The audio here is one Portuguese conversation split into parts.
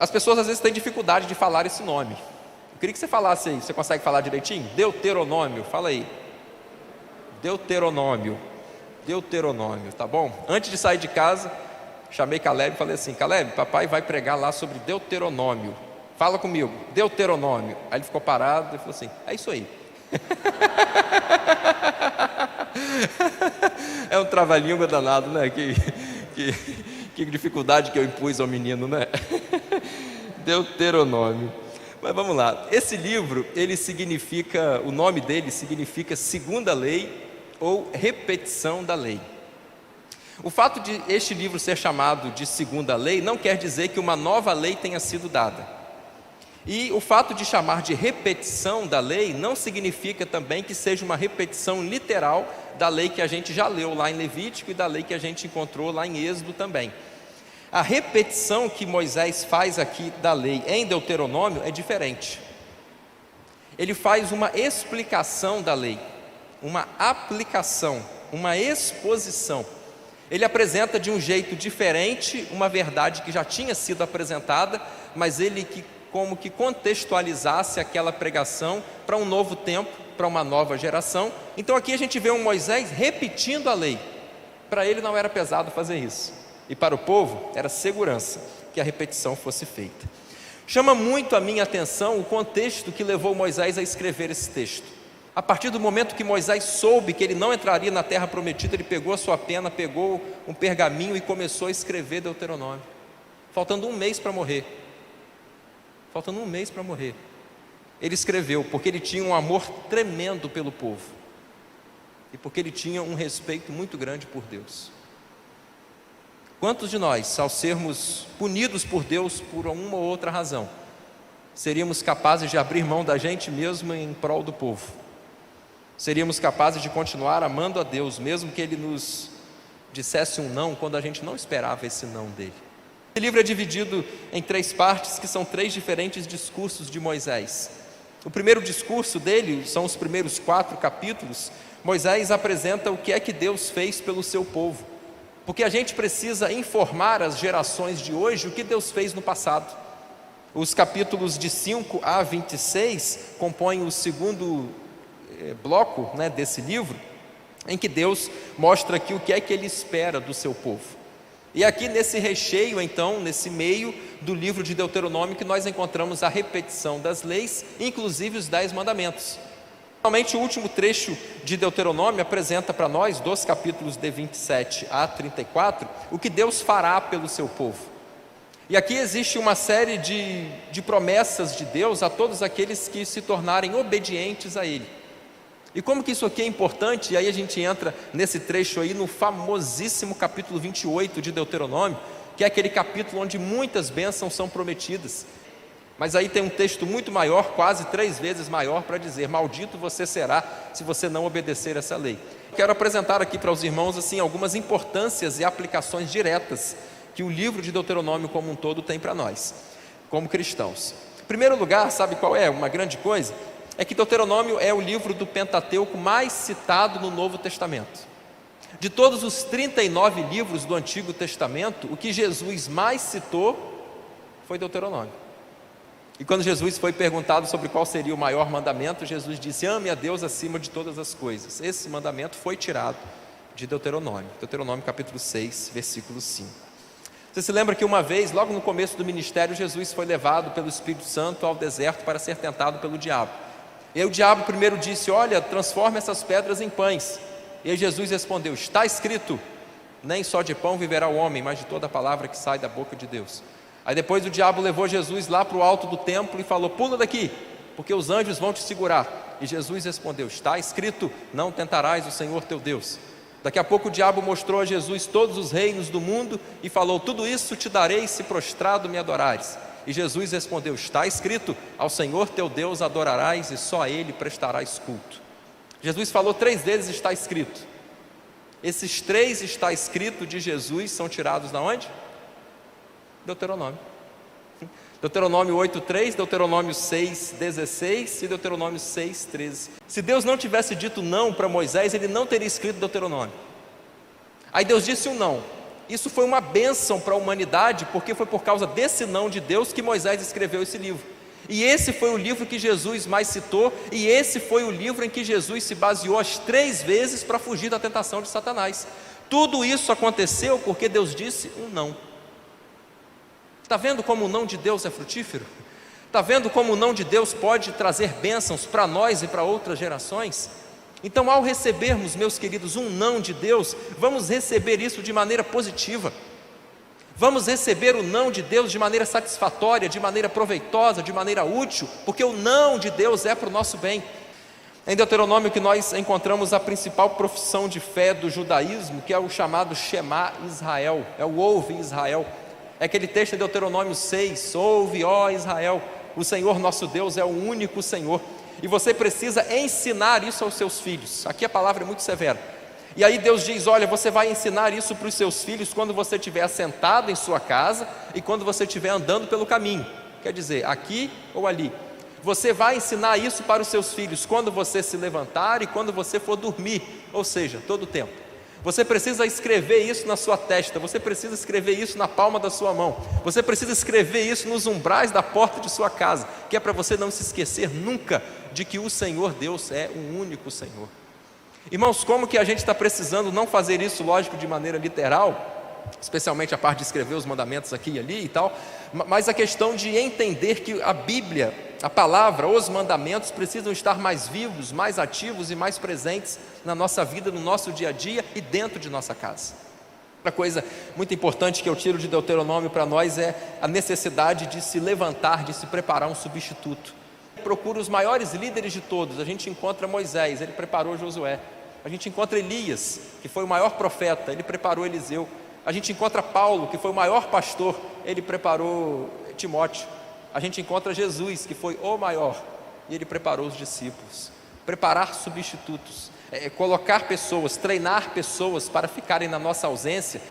As pessoas às vezes têm dificuldade de falar esse nome. Eu queria que você falasse aí, você consegue falar direitinho? Deuteronômio, fala aí. Deuteronômio, tá bom? Antes de sair de casa, chamei Caleb e falei assim: Caleb, papai vai pregar lá sobre Deuteronômio. Fala comigo, Deuteronômio. Aí ele ficou parado e falou assim: é isso aí. É um trava-língua danado, né? Que dificuldade que eu impus ao menino, né? Deuteronômio. Mas vamos lá. Esse livro, ele significa, o nome dele significa segunda lei ou repetição da lei. O fato de este livro ser chamado de segunda lei não quer dizer que uma nova lei tenha sido dada. E o fato de chamar de repetição da lei não significa também que seja uma repetição literal da lei que a gente já leu lá em Levítico e da lei que a gente encontrou lá em Êxodo também. A repetição que Moisés faz aqui da lei em Deuteronômio é diferente. Ele faz uma explicação da lei, uma aplicação, uma exposição. Ele apresenta de um jeito diferente uma verdade que já tinha sido apresentada, mas ele como que contextualizasse aquela pregação para um novo tempo, para uma nova geração. Então aqui a gente vê um Moisés repetindo a lei. Para ele não era pesado fazer isso, e para o povo era segurança que a repetição fosse feita. Chama muito a minha atenção o contexto que levou Moisés a escrever esse texto. A partir do momento que Moisés soube que ele não entraria na terra prometida, ele pegou a sua pena, pegou um pergaminho e começou a escrever Deuteronômio, faltando um mês para morrer. Ele escreveu porque ele tinha um amor tremendo pelo povo e porque ele tinha um respeito muito grande por Deus. Quantos de nós, ao sermos punidos por Deus por uma ou outra razão, seríamos capazes de abrir mão da gente mesmo em prol do povo? Seríamos capazes de continuar amando a Deus, mesmo que Ele nos dissesse um não, quando a gente não esperava esse não dele? Esse livro é dividido em 3 partes, que são 3 diferentes discursos de Moisés. O primeiro discurso dele, são os primeiros 4 capítulos. Moisés apresenta o que é que Deus fez pelo seu povo, porque a gente precisa informar as gerações de hoje o que Deus fez no passado. Os capítulos de 5 a 26 compõem o segundo bloco, desse livro, em que Deus mostra aqui o que é que Ele espera do seu povo. E aqui nesse recheio, então, nesse meio do livro de Deuteronômio, que nós encontramos a repetição das leis, inclusive os 10 mandamentos. Finalmente, o último trecho de Deuteronômio apresenta para nós, dos capítulos de 27 a 34, o que Deus fará pelo seu povo. E aqui existe uma série de promessas de Deus a todos aqueles que se tornarem obedientes a Ele. E como que isso aqui é importante? E aí a gente entra nesse trecho aí no famosíssimo capítulo 28 de Deuteronômio, que é aquele capítulo onde muitas bênçãos são prometidas. Mas aí tem um texto muito maior, quase 3 vezes maior, para dizer: maldito você será se você não obedecer essa lei. Quero apresentar aqui para os irmãos assim algumas importâncias e aplicações diretas que o livro de Deuteronômio como um todo tem para nós, como cristãos. Em primeiro lugar, sabe qual é uma grande coisa? É que Deuteronômio é o livro do Pentateuco mais citado no Novo Testamento. De todos os 39 livros do Antigo Testamento, o que Jesus mais citou foi Deuteronômio. E quando Jesus foi perguntado sobre qual seria o maior mandamento, Jesus disse: ame a Deus acima de todas as coisas. Esse mandamento foi tirado de Deuteronômio. Deuteronômio capítulo 6, versículo 5. Você se lembra que uma vez, logo no começo do ministério, Jesus foi levado pelo Espírito Santo ao deserto para ser tentado pelo diabo. E aí o diabo primeiro disse: olha, transforma essas pedras em pães. E aí Jesus respondeu: está escrito, nem só de pão viverá o homem, mas de toda a palavra que sai da boca de Deus. Aí depois o diabo levou Jesus lá para o alto do templo e falou: pula daqui, porque os anjos vão te segurar. E Jesus respondeu: está escrito, não tentarás o Senhor teu Deus. Daqui a pouco o diabo mostrou a Jesus todos os reinos do mundo e falou: tudo isso te darei se prostrado me adorares. E Jesus respondeu: está escrito, ao Senhor teu Deus adorarás e só a Ele prestarás culto. Jesus falou 3 vezes está escrito. Esses 3 está escrito de Jesus são tirados da onde? Deuteronômio. Deuteronômio 8:3, Deuteronômio 6:16 e Deuteronômio 6:13. Se Deus não tivesse dito não para Moisés, Ele não teria escrito Deuteronômio. Aí Deus disse um não. Isso foi uma bênção para a humanidade, porque foi por causa desse não de Deus que Moisés escreveu esse livro. E esse foi o livro que Jesus mais citou, e esse foi o livro em que Jesus se baseou as 3 vezes para fugir da tentação de Satanás. Tudo isso aconteceu porque Deus disse um não. Está vendo como o não de Deus é frutífero? Está vendo como o não de Deus pode trazer bênçãos para nós e para outras gerações? Então, ao recebermos, meus queridos, um não de Deus, vamos receber isso de maneira positiva. Vamos receber o não de Deus de maneira satisfatória, de maneira proveitosa, de maneira útil, porque o não de Deus é para o nosso bem. Em Deuteronômio que nós encontramos a principal profissão de fé do judaísmo, que é o chamado Shema Israel, é o ouve Israel. É aquele texto de Deuteronômio 6, ouve, ó Israel, o Senhor nosso Deus é o único Senhor. E você precisa ensinar isso aos seus filhos. Aqui a palavra é muito severa. E aí Deus diz, olha, você vai ensinar isso para os seus filhos quando você estiver assentado em sua casa e quando você estiver andando pelo caminho. Quer dizer, aqui ou ali. Você vai ensinar isso para os seus filhos quando você se levantar e quando você for dormir, ou seja, todo o tempo. Você precisa escrever isso na sua testa, você precisa escrever isso na palma da sua mão, você precisa escrever isso nos umbrais da porta de sua casa, que é para você não se esquecer nunca de que o Senhor Deus é o único Senhor. Irmãos, como que a gente está precisando não fazer isso, lógico, de maneira literal, especialmente a parte de escrever os mandamentos aqui e ali e tal, mas a questão de entender que a Bíblia, a palavra, os mandamentos precisam estar mais vivos, mais ativos e mais presentes na nossa vida, no nosso dia a dia e dentro de nossa casa. Outra coisa muito importante que eu tiro de Deuteronômio para nós é a necessidade de se levantar, de se preparar um substituto. Procura os maiores líderes de todos. A gente encontra Moisés, ele preparou Josué. A gente encontra Elias, que foi o maior profeta, ele preparou Eliseu. A gente encontra Paulo, que foi o maior pastor, ele preparou Timóteo. A gente encontra Jesus, que foi o maior, e ele preparou os discípulos. Preparar substitutos, colocar pessoas, treinar pessoas para ficarem na nossa ausência.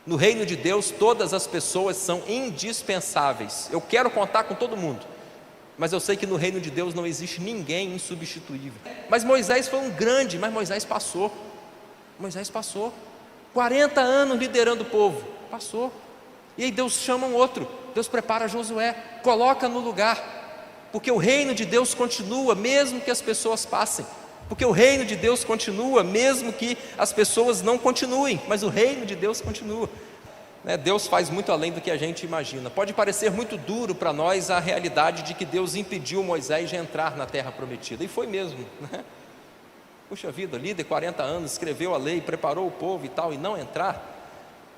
No reino de Deus, todas as pessoas são indispensáveis. Eu quero contar com todo mundo, mas eu sei que no reino de Deus não existe ninguém insubstituível. Mas Moisés foi um grande, mas Moisés passou. 40 anos liderando o povo, passou. E aí Deus chama um outro, Deus prepara Josué, coloca no lugar, porque o reino de Deus continua, mesmo que as pessoas passem, porque o reino de Deus continua, mesmo que as pessoas não continuem, mas o reino de Deus continua. Deus faz muito além do que a gente imagina. Pode parecer muito duro para nós a realidade de que Deus impediu Moisés de entrar na terra prometida, e foi mesmo, né? Puxa vida, líder, 40 anos, escreveu a lei, preparou o povo e tal, e não entrar.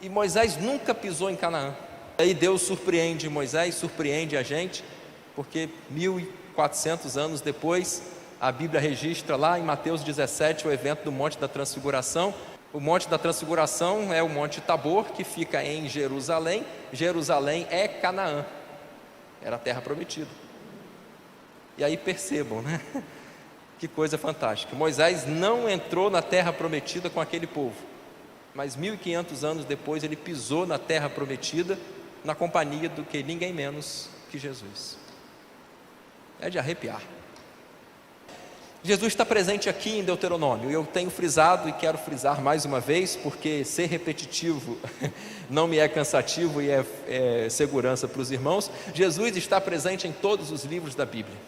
E Moisés nunca pisou em Canaã. Aí Deus surpreende Moisés, surpreende a gente, porque 1400 anos depois, a Bíblia registra lá em Mateus 17 o evento do Monte da Transfiguração. O Monte da Transfiguração é o Monte Tabor, que fica em Jerusalém. Jerusalém é Canaã, era a terra prometida. E aí percebam, né? Que coisa fantástica. Moisés não entrou na terra prometida com aquele povo, mas 1500 anos depois ele pisou na terra prometida na companhia do que ninguém menos que Jesus. É de arrepiar. Jesus está presente aqui em Deuteronômio. Eu tenho frisado e quero frisar mais uma vez, porque ser repetitivo não me é cansativo e é segurança para os irmãos. Jesus está presente em todos os livros da Bíblia.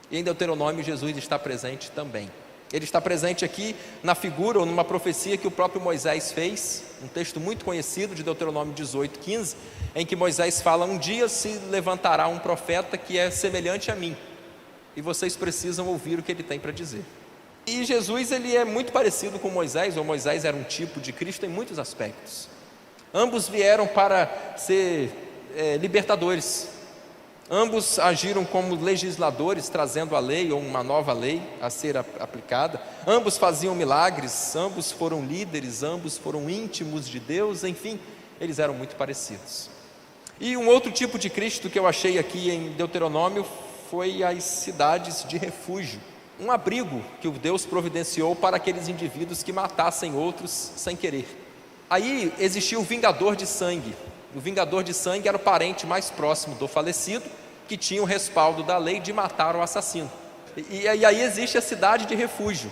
E em Deuteronômio Jesus está presente também. Ele está presente aqui na figura ou numa profecia que o próprio Moisés fez, um texto muito conhecido de Deuteronômio 18:15, em que Moisés fala: um dia se levantará um profeta que é semelhante a mim, e vocês precisam ouvir o que ele tem para dizer. E Jesus, ele é muito parecido com Moisés, ou Moisés era um tipo de Cristo em muitos aspectos. Ambos vieram para ser libertadores. Ambos agiram como legisladores, trazendo a lei ou uma nova lei a ser aplicada. Ambos faziam milagres, ambos foram líderes, ambos foram íntimos de Deus, enfim, eles eram muito parecidos. E um outro tipo de Cristo que eu achei aqui em Deuteronômio foi as cidades de refúgio, um abrigo que o Deus providenciou para aqueles indivíduos que matassem outros sem querer. Aí existia o vingador de sangue. O vingador de sangue era o parente mais próximo do falecido, que tinha o respaldo da lei de matar o assassino. E aí existe a cidade de refúgio.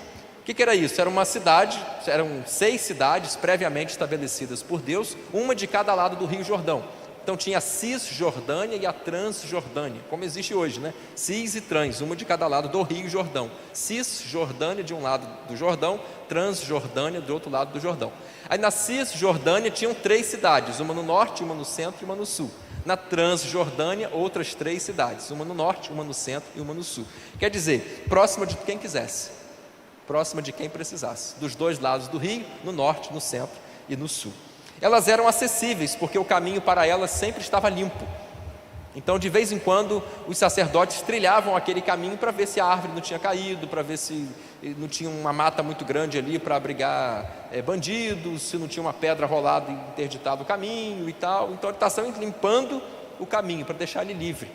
que era isso? Era uma cidade, eram 6 cidades previamente estabelecidas por Deus, uma de cada lado do Rio Jordão. Então tinha a Cisjordânia e a Transjordânia, como existe hoje, né? Cis e Trans, uma de cada lado do Rio Jordão. Cisjordânia de um lado do Jordão, Transjordânia do outro lado do Jordão. Aí na Cisjordânia tinham 3 cidades, uma no norte, uma no centro e uma no sul. Na Transjordânia, outras 3 cidades, uma no norte, uma no centro e uma no sul. Quer dizer, próxima de quem quisesse, próxima de quem precisasse, dos 2 lados do rio, no norte, no centro e no sul. Elas eram acessíveis, porque o caminho para elas sempre estava limpo. Então, de vez em quando, os sacerdotes trilhavam aquele caminho para ver se a árvore não tinha caído, para ver se não tinha uma mata muito grande ali para abrigar bandidos, se não tinha uma pedra rolada e interditado o caminho e tal. Então, eles estavam limpando o caminho para deixar ele livre,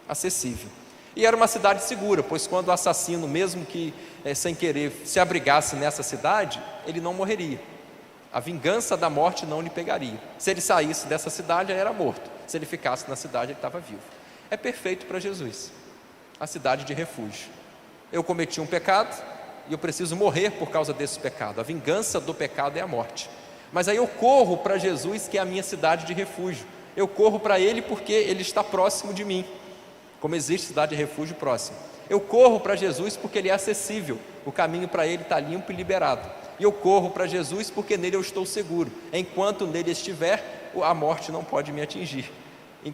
acessível. E era uma cidade segura, pois quando o assassino, mesmo que sem querer, se abrigasse nessa cidade, ele não morreria. A vingança da morte não lhe pegaria. Se ele saísse dessa cidade, ele era morto. Se ele ficasse na cidade, ele estava vivo. É perfeito para Jesus, a cidade de refúgio. Eu cometi um pecado e eu preciso morrer por causa desse pecado. A vingança do pecado é a morte. Mas aí eu corro para Jesus, que é a minha cidade de refúgio. Eu corro para Ele porque Ele está próximo de mim, como existe cidade de refúgio próximo. Eu corro para Jesus porque Ele é acessível. O caminho para Ele está limpo e liberado. E eu corro para Jesus porque nele eu estou seguro. Enquanto nele estiver, a morte não pode me atingir.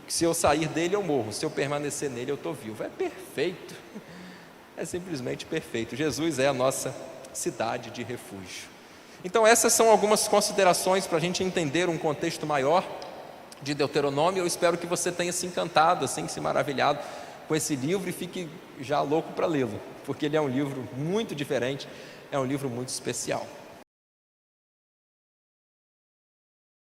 Se eu sair dele, eu morro. Se eu permanecer nele, eu estou vivo. É perfeito. É simplesmente perfeito. Jesus é a nossa cidade de refúgio. Então essas são algumas considerações para a gente entender um contexto maior de Deuteronômio. Eu espero que você tenha se encantado, assim, se maravilhado com esse livro e fique já louco para lê-lo, porque ele é um livro muito diferente, é um livro muito especial.